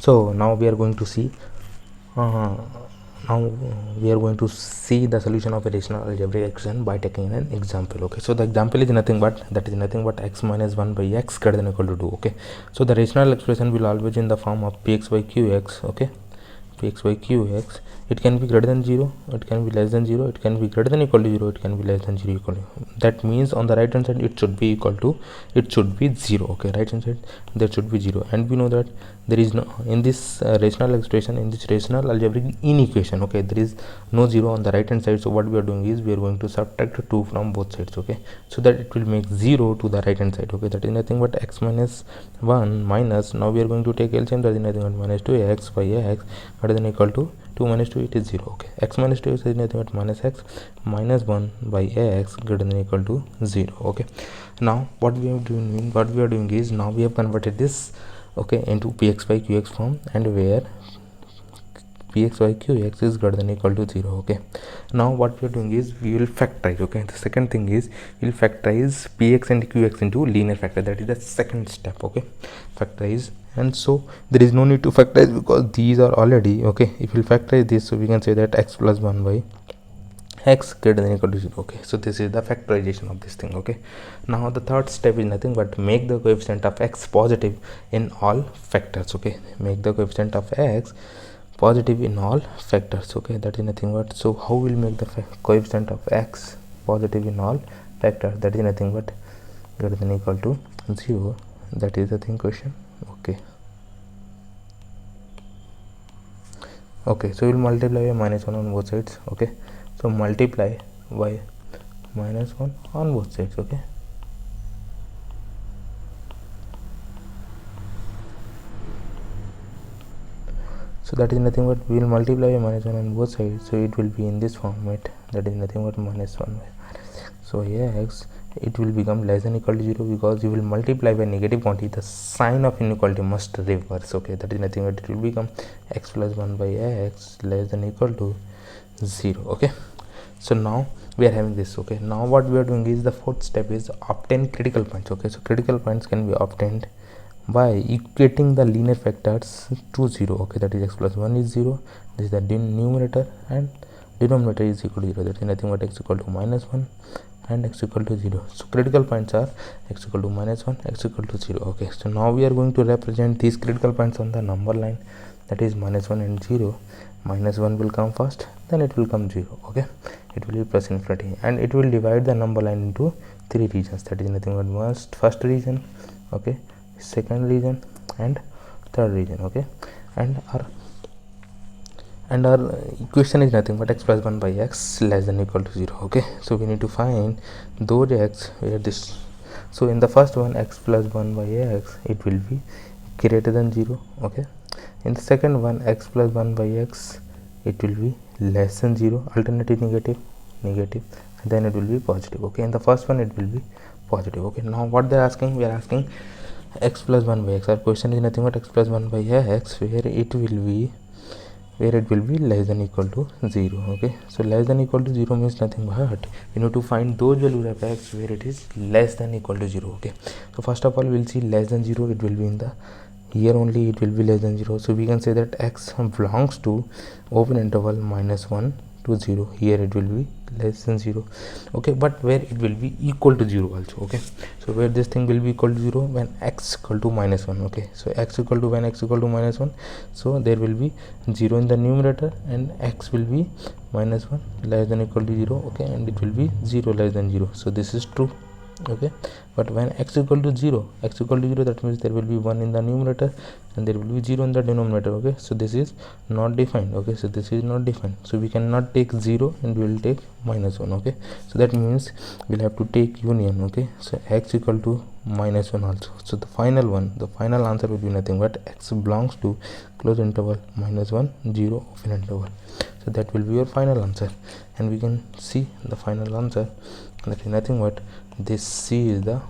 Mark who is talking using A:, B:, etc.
A: So now we are going to see the solution of a rational algebraic equation by taking an example. Okay, so the example is nothing but x minus 1 by x greater than or equal to 2. Okay, so the rational expression will always in the form of px by qx. Okay, px by qx, it can be greater than 0, it can be less than 0, it can be greater than equal to 0, it can be less than 0 equal to. That means on the right hand side it should be equal to, it should be 0. Okay, right hand side there should be 0, and we know that there is no in this rational expression, in this rational algebraic inequation. Okay, there is no 0 on the right hand side, so what we are doing is we are going to subtract 2 from both sides. Okay, so that it will make 0 to the right hand side. Okay, that is nothing but x minus 1 minus, now we are going to take LCM, that is nothing but minus 2x by x greater than equal to 2 minus 2, it is 0. Okay, x minus 2 is nothing but minus x minus 1 by x greater than equal to 0. Okay, now what we are doing is now we have converted this, okay, into px by qx form, and where px by qx is greater than equal to 0. Okay, now what we are doing is we will factorize. Okay, the second thing is we will factorize px and qx into linear factor, that is the second step. Okay, factorize, and so there is no need to factorize because these are already, okay, if we factorize this, so we can say that x plus 1 by x greater than equal to 0. Okay, so this is the factorization of this thing. Okay, now the third step is nothing but make the coefficient of x positive in all factors. Okay, make the coefficient of x positive in all factors. Okay, that is nothing but, so how will make the coefficient of x positive in all factors? That is nothing but greater than equal to 0. That is the thing question. Okay, so we'll multiply by minus 1 on both sides. Okay, so multiply by minus 1 on both sides. Okay, so that is nothing but we will multiply by minus 1 on both sides, so it will be in this format, that is nothing but minus 1 by minus. So x, it will become less than equal to 0 because you will multiply by negative quantity, the sign of inequality must reverse. Okay, that is nothing but it will become x plus 1 by x less than equal to 0. Okay, so now we are having this. Okay, now what we are doing is the fourth step is obtain critical points. Okay, so critical points can be obtained by equating the linear factors to 0. Okay, that is x plus 1 is 0, this is the numerator, and denominator is equal to 0, that is nothing but x equal to minus 1 and x equal to 0. So critical points are x equal to minus 1, x equal to 0. Okay, so now we are going to represent these critical points on the number line, that is minus 1 and 0. Minus 1 will come first, then it will come 0. Okay, it will be plus infinity, and it will divide the number line into 3 regions, that is nothing but first region, okay, second region, and third region. Okay, and our equation is nothing but x plus 1 by x less than equal to 0. Okay, so we need to find those x where this, so in the first one x plus 1 by x, it will be greater than 0. Okay, in the second one x plus 1 by x, it will be less than 0, alternative negative, and then it will be positive. Okay, in the first one it will be positive. Okay, now what they are asking, we are asking x plus 1 by x. Our question is nothing but x plus 1 by x where it will be less than equal to 0. Okay, so less than equal to 0 means nothing but we need to find those values of x where it is less than equal to 0. Okay, so first of all we will see less than 0, it will be in the here only, it will be less than 0, so we can say that x belongs to open interval minus 1 to 0. Here it will be less than 0. Okay, but where it will be equal to 0 also. Okay, so where this thing will be equal to 0, when x equal to minus 1. Okay, so x equal to, when x equal to minus 1, so there will be 0 in the numerator, and x will be minus 1 less than equal to 0. Okay, and it will be 0 less than 0, so this is true. Okay, but when x equal to 0, that means there will be 1 in the numerator and there will be 0 in the denominator. Okay, so this is not defined. Okay, so this is not defined, so we cannot take 0 and we will take minus 1. Okay, so that means we'll have to take union. Okay, so x equal to minus 1 also, so the final answer will be nothing but x belongs to close interval minus 1 0 open interval. So that will be your final answer, and we can see the final answer, that is nothing but this C is the